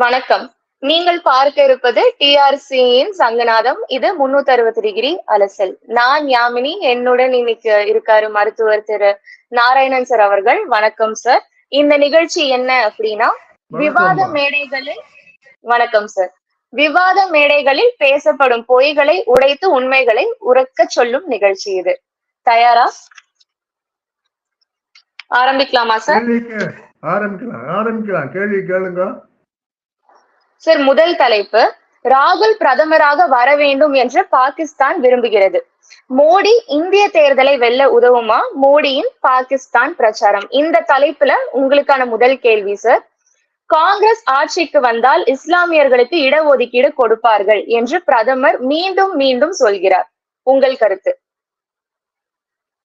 வணக்கம். நீங்கள் பார்க்க இருப்பது டிஆர்சியின் சங்கநாதம். இது 360 டிகிரி அலசல். நான் யாமினி. என்னுடன் இன்னைக்கு இருக்காரு மருத்துவர் திரு நாராயணன் சார் அவர்கள். வணக்கம் சார். இந்த நிகழ்ச்சி என்ன அப்படின்னா, விவாத மேடைகளில் வணக்கம் சார். விவாத மேடைகளில் பேசப்படும் பொய்களை உடைத்து உண்மைகளை உரக்க சொல்லும் நிகழ்ச்சி இது. தயாரா? ஆரம்பிக்கலாமா சார்? ஆரம்பிக்கலாம். கேள்வி கேளுங்க சார். முதல் தலைப்பு, ராகுல் பிரதமராக வர வேண்டும் என்று பாகிஸ்தான் விரும்புகிறது. மோடி இந்திய தேர்தலை வெல்ல உதவுமா? மோடியின் பாகிஸ்தான் பிரச்சாரம். இந்த தலைப்புல உங்களுக்கான முதல் கேள்வி சார். காங்கிரஸ் ஆட்சிக்கு வந்தால் இஸ்லாமியர்களுக்கு இடஒதுக்கீடு கொடுப்பார்கள் என்று பிரதமர் மீண்டும் மீண்டும் சொல்கிறார். உங்கள் கருத்து?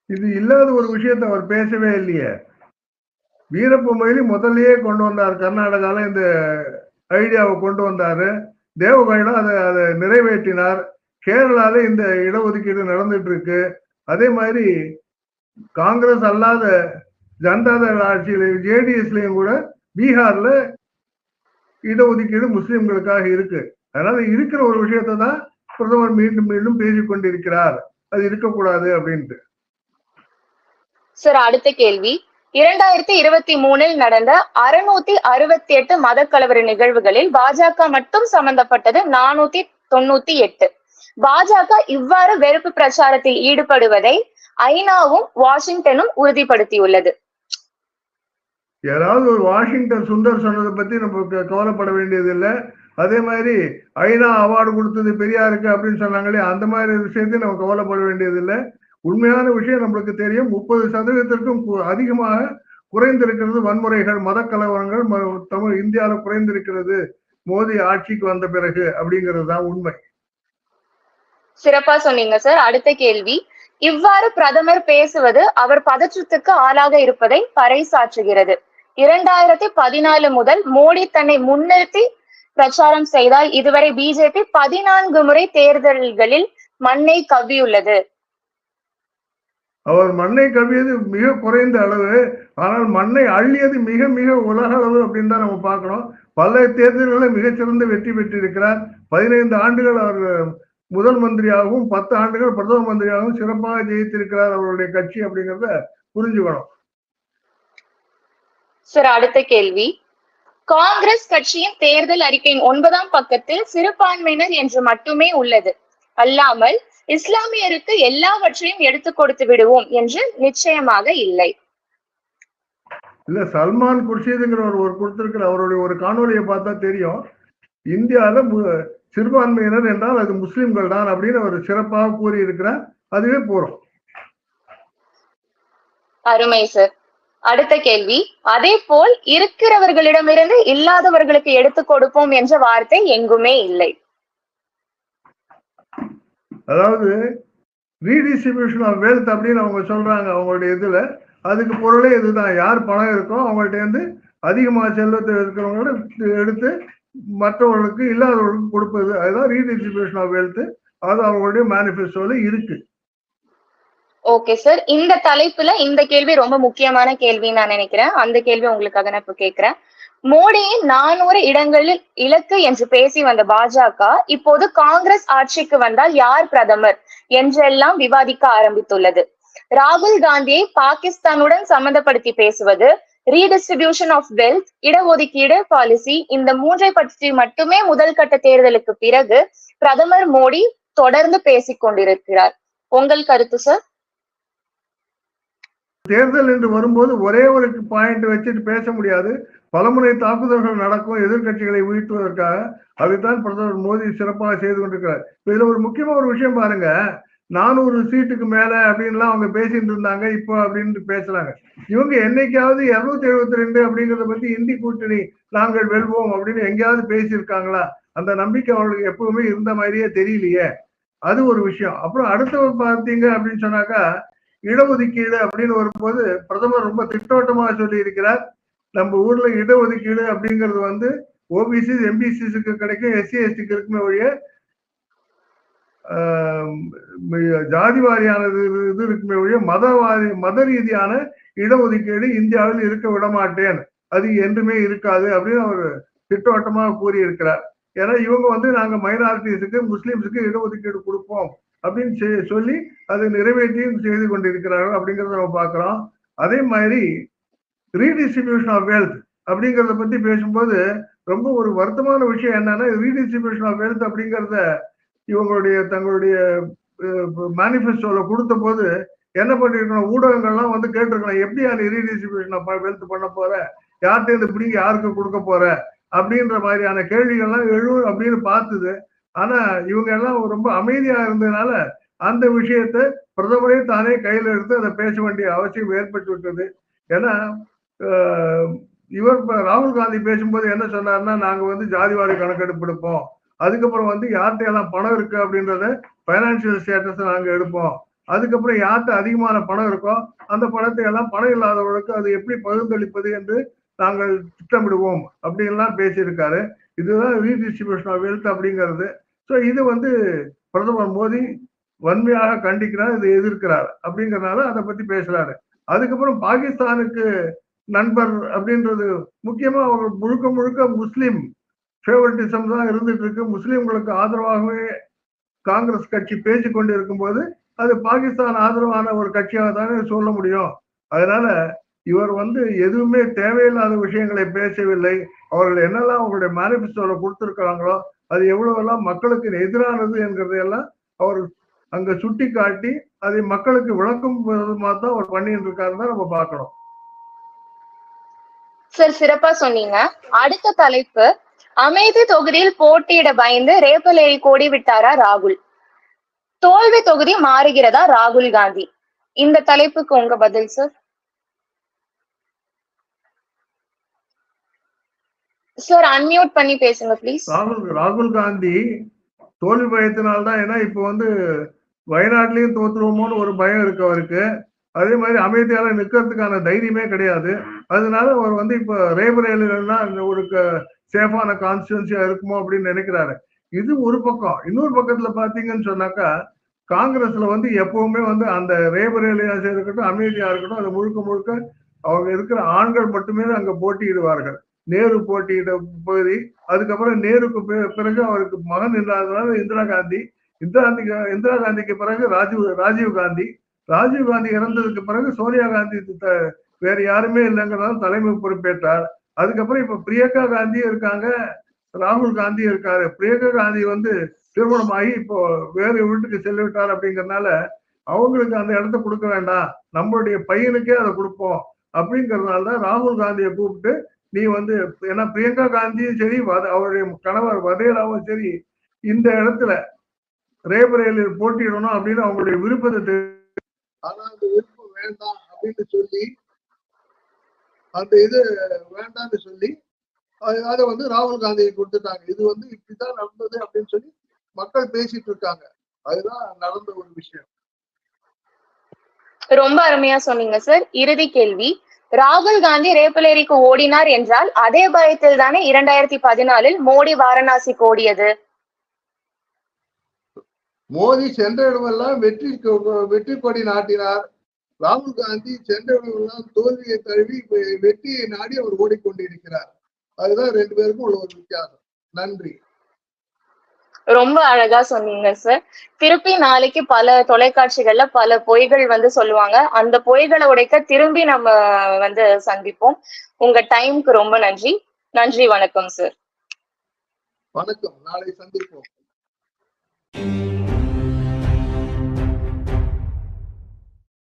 இது இல்லாத ஒரு விஷயத்தை அவர் பேசவே இல்லையே. வீரப்ப மொய்லி முதல்லயே கொண்டு வந்தார். கர்நாடகால இந்த ஐடியாவை கொண்டு வந்தாரு. தேவகவுடா அதை நிறைவேற்றினார். கேரளால இந்த இடஒதுக்கீடு நடந்துட்டு இருக்கு. அதே மாதிரி காங்கிரஸ் அல்லாத ஜனதாதள் ஆட்சியில ஜேடிஎஸ்லயும் கூட பீகார்ல இடஒதுக்கீடு முஸ்லிம்களுக்காக இருக்கு. அதனால இருக்கிற ஒரு விஷயத்தை தான் பிரதமர் மீண்டும் மீண்டும் பேசிக் கொண்டிருக்கிறார். அது இருக்கக்கூடாது அப்படின்ட்டு. சார், அடுத்த கேள்வி. 2023 நடந்த 668 மதக்கலவர நிகழ்வுகளில் பாஜக மட்டும் சம்பந்தப்பட்டது 498. பாஜக இவ்வாறு வெறுப்பு பிரச்சாரத்தில் ஈடுபடுவதை ஐநாவும் வாஷிங்டனும் உறுதிப்படுத்தியுள்ளது. யாராவது ஒரு வாஷிங்டன் சுந்தர் சொன்னதை பத்தி நம்ம கவலைப்பட வேண்டியது இல்லை. அதே மாதிரி ஐநா அவார்டு கொடுத்தது பெரியாருக்கு அப்படின்னு சொன்னாங்களே, அந்த மாதிரி விஷயத்தையும் நம்ம கவலைப்பட வேண்டியது இல்லை. உண்மையான விஷயம் நம்மளுக்கு தெரியும். 30% அதிகமாக குறைந்திருக்கிறது வன்முறைகள், மத கலவரங்கள் இந்தியாவில் குறைந்திருக்கிறது மோடி ஆட்சிக்கு வந்த பிறகு அப்படிங்கிறது தான் உண்மை. சிறப்பா சொன்னீங்க சார். அடுத்த கேள்வி. இவ்வாறு பிரதமர் பேசுவது அவர் பதற்றத்துக்கு ஆளாக இருப்பதை பறைசாற்றுகிறது. 2014 முதல் மோடி தன்னை முன்னிறுத்தி பிரச்சாரம் செய்தால் இதுவரை பிஜேபி 14 முறை தேர்தல்களில் மண்ணை கவ்வியுள்ளது. அவர் மண்ணை கவ்வியது மிக குறைந்த அளவு. ஆனால் மண்ணை அள்ளியது மிக மிக உலக அளவு அப்படின்னு தான் நம்ம பார்க்கணும். பல தேர்தல்களில் மிகச்சிறந்த வெற்றி பெற்றிருக்கிறார். 15 ஆண்டுகள் அவர் முதல் மந்திரியாகவும் 10 ஆண்டுகள் பிரதம மந்திரியாகவும் சிறப்பாக ஜெயித்திருக்கிறார் அவருடைய கட்சி அப்படிங்கிறத புரிஞ்சுக்கணும். சார், அடுத்த கேள்வி. காங்கிரஸ் கட்சியின் தேர்தல் அறிக்கையின் 9ஆம் பக்கத்தில் சிறுபான்மையினர் என்று மட்டுமே உள்ளது. அல்லாமல் இஸ்லாமியருக்கு எல்லாவற்றையும் எடுத்து கொடுத்து விடுவோம் என்று நிச்சயமாக இல்லை. இல்ல, சல்மான் குர்ஷிதுங்கிற ஒரு கொடுத்திருக்கிற அவருடைய ஒரு காணொலியை பார்த்தா தெரியும். இந்தியாவில சிறுபான்மையினர் என்றால் அது முஸ்லிம்கள் தான் அப்படின்னு அவர் சிறப்பாக கூறி இருக்கிறார். அதுவே போறோம். அருமை சார். அடுத்த கேள்வி. அதே போல் இருக்கிறவர்களிடமிருந்து இல்லாதவர்களுக்கு எடுத்து கொடுப்போம் என்ற வார்த்தை எங்குமே இல்லை. அதாவது ரீடிஸ்ட்ரிபியூஷன் ஆஃப் வெல்த் அப்படின்னு அவங்க சொல்றாங்க அவங்களுடைய இதுல. அதுக்கு பொருளே இதுதான். யார் பணம் இருக்கோ அவங்கள்ட்ட இருந்து அதிகமாக செல்வத்தை இருக்கிறவங்களோட எடுத்து மற்றவர்களுக்கு இல்லாதவர்களுக்கு கொடுப்பது. அதுதான் ரீடிஸ்ட்ரிபியூஷன் ஆஃப் வெல்த். அது அவங்களுடைய மேனிஃபெஸ்டோல இருக்கு. Okay sir. இந்த தலைப்புல இந்த கேள்வி ரொம்ப முக்கியமான கேள்வின்னு நான் நினைக்கிறேன். அந்த கேள்வி உங்களுக்காக நான் இப்ப கேட்கிறேன். மோடியின் 400 இடங்களில் இலக்கு என்று பேசி வந்த பாஜக இப்போது காங்கிரஸ் ஆட்சிக்கு வந்தால் யார் பிரதமர் என்றெல்லாம் விவாதிக்க ஆரம்பித்துள்ளது. ராகுல் காந்தியை பாகிஸ்தானுடன் சம்பந்தப்படுத்தி பேசுவது, ரீடிஸ்ட்ரிபியூஷன் ஆஃப் வெல்த், இடஒதுக்கீடு பாலிசி, இந்த மூன்றை பற்றி மட்டுமே முதல் கட்ட தேர்தலுக்கு பிறகு பிரதமர் மோடி தொடர்ந்து பேசிக் கொண்டிருக்கிறார். உங்கள் கருத்து சார்? தேர்தல் என்று வரும்போது ஒரே ஒரு பாயிண்ட் வச்சுட்டு பேச முடியாது. பலமுறை தாக்குதல்கள் நடக்கும் எதிர்கட்சிகளை வீழ்த்துவதற்காக. அதுதான் பிரதமர் மோடி சிறப்பாக செய்து கொண்டிருக்கிறார். இதுல ஒரு முக்கியமான ஒரு விஷயம் பாருங்க. 400 சீட்டுக்கு மேல அப்படின்லாம் அவங்க பேசிட்டு இருந்தாங்க. இப்போ அப்படின்னு பேசுறாங்க. இவங்க என்னைக்காவது 272 அப்படிங்கிறத பத்தி இந்தி கூட்டணி நாங்கள் வெல்வோம் அப்படின்னு எங்கேயாவது பேசியிருக்காங்களா? அந்த நம்பிக்கை அவர்களுக்கு எப்பவுமே இருந்த மாதிரியே தெரியலையே. அது ஒரு விஷயம். அப்புறம் அடுத்தவர் பார்த்தீங்க அப்படின்னு சொன்னாக்கா, இடஒதுக்கீடு அப்படின்னு வரும்போது பிரதமர் ரொம்ப திட்டவட்டமாக சொல்லி இருக்கிறார். நம்ம ஊர்ல இடஒதுக்கீடு அப்படிங்கிறது ஓபிசி எம்பிசிக்கு கிடைக்கும், எஸ்சி எஸ்டிக்கு இருக்குமே ஒழிய ஜாதி வாரியானது இது இருக்குமே ஒழிய மத ரீதியான இடஒதுக்கீடு இந்தியாவில் இருக்க விட மாட்டேன், அது என்றுமே இருக்காது அப்படின்னு அவர் திட்டவட்டமாக கூறியிருக்கிறார். ஏன்னா இவங்க வந்து நாங்க மைனாரிட்டிஸுக்கு முஸ்லிம்ஸுக்கு இடஒதுக்கீடு கொடுப்போம் அப்படின்னு சொல்லி அதை நிறைவேற்றியும் செய்து கொண்டிருக்கிறார்கள் அப்படிங்கிறத நம்ம பார்க்கிறோம். அதே மாதிரி ரீடிஸ்ட்ரிபியூஷன் ஆஃப் வெல்த் அப்படிங்கிறத பத்தி பேசும்போது ரொம்ப ஒரு வருத்தமான விஷயம் என்னன்னா, ரீடிஸ்ட்ரிபியூஷன் ஆஃப் வெல்த் அப்படிங்கிறத இவங்களுடைய தங்களுடைய மேனிஃபெஸ்டோல கொடுத்த போது என்ன பண்ணிருக்கணும், ஊடகங்கள்லாம் வந்து கேட்டிருக்கணும், எப்படி அந்த ரீடிஸ்ட்ரிபியூஷன் ஆஃப் வெல்த் பண்ண போற, யார்கிட்ட இருந்து பிடிங்க யாருக்கு கொடுக்க போற அப்படின்ற மாதிரியான கேள்விகள்லாம் எழும் அப்படின்னு பார்த்தது. ஆனா இவங்க எல்லாம் ரொம்ப அமைதியா இருந்ததுனால அந்த விஷயத்தை பிரதமரே தானே கையில எடுத்து அதை பேச வேண்டிய அவசியம் ஏற்பட்டு விட்டது. ஏன்னா இவர் ராகுல் காந்தி பேசும்போது என்ன சொன்னார்னா, நாங்க வந்து ஜாதிவாரி கணக்கெடுப்பு எடுப்போம், அதுக்கப்புறம் வந்து யார்கிட்ட எல்லாம் பணம் இருக்கு அப்படின்றத பைனான்சியல் ஸ்டேட்டஸ் நாங்க எடுப்போம், அதுக்கப்புறம் யார்கிட்ட அதிகமான பணம் இருக்கோ அந்த பணத்தை எல்லாம் பணம் இல்லாதவர்களுக்கு அது எப்படி பகிர்ந்தளிப்பது என்று நாங்கள் திட்டமிடுவோம் அப்படின்லாம் பேசியிருக்காரு. இதுதான் ரீடிஸ்ட்ரிபியூஷன் ஆஃப் வெல்த் அப்படிங்கிறது. ஸோ இது வந்து பிரதமர் மோடி வன்மையாக கண்டிக்கிறார், இதை எதிர்க்கிறார் அப்படிங்கிறதுனால அதை பத்தி பேசுறாரு. அதுக்கப்புறம் பாகிஸ்தானுக்கு நண்பர் அப்படின்றது முக்கியமா அவங்க முழுக்க முழுக்க முஸ்லிம் ஃபேவரட்டிசம் தான் இருந்துட்டு இருக்கு. முஸ்லிம்களுக்கு ஆதரவாகவே காங்கிரஸ் கட்சி பேசிக் கொண்டு இருக்கும்போது அது பாகிஸ்தான் ஆதரவான ஒரு கட்சியாக தானே சொல்ல முடியும். அதனால இவர் வந்து எதுவுமே தேவையில்லாத விஷயங்களை பேசவில்லை. அவர்கள் என்னெல்லாம் அவங்களுடைய மேனிஃபெஸ்டோல கொடுத்திருக்கிறாங்களோ அது எவ்வளவெல்லாம் மக்களுக்கு எதிரானது என்கிறதையெல்லாம் அவர் அங்க சுட்டி காட்டி அதை மக்களுக்கு விளக்கும் விதமா தான் அவர் பண்ணிட்டு இருக்காருன்னு நம்ம பார்க்கணும். சார் சிறப்பா சொன்னீங்க. அடுத்த தலைப்பு, அமேதி தொகுதியில் போட்டியிட பயந்து ரேபரேலி கோடி விட்டாரா ராகுல், தோல்வி தொகுதி மாறுகிறதா ராகுல் காந்தி? இந்த தலைப்புக்கு உங்க பதில் சார். சார் அன்மியூட் பண்ணி பேசுங்க ப்ளீஸ். ராகுல் காந்தி தோல்வி பயத்தினால்தான், ஏன்னா இப்ப வந்து வயநாட்டிலையும் தோத்துருவோமோன்னு ஒரு பயம் இருக்கு அவருக்கு. அதே மாதிரி அமைதியால நிக்கிறதுக்கான தைரியமே கிடையாது. அதனால அவர் வந்து இப்ப ரேபரேலினா ஒரு சேஃபான கான்ஸ்டிடுவன்சியா இருக்குமோ அப்படின்னு நினைக்கிறாரு. இது ஒரு பக்கம். இன்னொரு பக்கத்துல பாத்தீங்கன்னு சொன்னாக்கா, காங்கிரஸ்ல வந்து எப்பவுமே வந்து அந்த ரேபரேலியா இருக்கட்டும் அமைதியா இருக்கட்டும் அது முழுக்க முழுக்க அவங்க இருக்கிற ஆண்கள் மட்டுமே அங்க போட்டியிடுவார்கள். நேரு போட்டியிட பகுதி, அதுக்கப்புறம் நேருக்கு பிறகு அவருக்கு மகன் இல்லாததுனால இந்திரா காந்திக்கு பிறகு ராஜீவ் காந்தி இறந்ததுக்கு பிறகு சோனியா காந்தி வேற யாருமே இல்லைங்கிறதால தலைமை பொறுப்பேற்றார். அதுக்கப்புறம் இப்ப பிரியங்கா காந்தியும் இருக்காங்க, ராகுல் காந்தியும் இருக்காரு. பிரியங்கா காந்தி வந்து திருமணமாகி இப்போ வேற வீட்டுக்கு சென்று விட்டார் அப்படிங்கறதுனால அவங்களுக்கு அந்த இடத்த கொடுக்க வேண்டாம், நம்மளுடைய பையனுக்கே அதை கொடுப்போம் அப்படிங்கறதுனால தான் ராகுல் காந்தியை கூப்பிட்டு, நீ வந்து, ஏன்னா பிரியங்கா காந்தியும் சரி அவருடைய கணவர் வதேலாவும் சரி இந்த இடத்துல ரேபரேலியில் போட்டியிடணும் அப்படின்னு அவங்களுடைய விருப்பத்தை, ஆனா அந்த விருப்பம் வேண்டாம் அப்படின்னு சொல்லி அந்த இது வேண்டாம்னு சொல்லி அதை வந்து ராகுல் காந்தியை கொடுத்துட்டாங்க. இது வந்து இப்படிதான் நடந்தது அப்படின்னு சொல்லி மக்கள் பேசிட்டு இருக்காங்க. அதுதான் நடந்த ஒரு விஷயம். ரொம்ப அருமையா சொன்னீங்க சார். இறுதி கேள்வி, ராகுல் காந்தி ரேபரேலிக்கு ஓடினார் என்றால் அதே பயத்தில் தானே 2014 மோடி வாரணாசிக்கு ஓடியது? மோடி சென்ற இடமெல்லாம் வெற்றி கொடி நாட்டினார். ராகுல் காந்தி சென்ற இடமெல்லாம் தோல்வியை தழுவி வெற்றியை நாடி அவர் ஓடிக்கொண்டிருக்கிறார். அதுதான் ரெண்டு பேருக்கும் உள்ள ஒரு வித்தியாசம். நன்றி. ரொம்ப அழகா சொன்னீங்க சார். திருப்பி நாளைக்கு பல தொலைக்காட்சிகள்ல பல பொய்கள் வந்து சொல்லுவாங்க. அந்த பொய்களை உடைக்க திரும்பி நம்ம வந்து சந்திப்போம். உங்க டைம்க்கு ரொம்ப நன்றி. நன்றி, வணக்கம் சார். வணக்கம். நாளை சந்திப்போம்.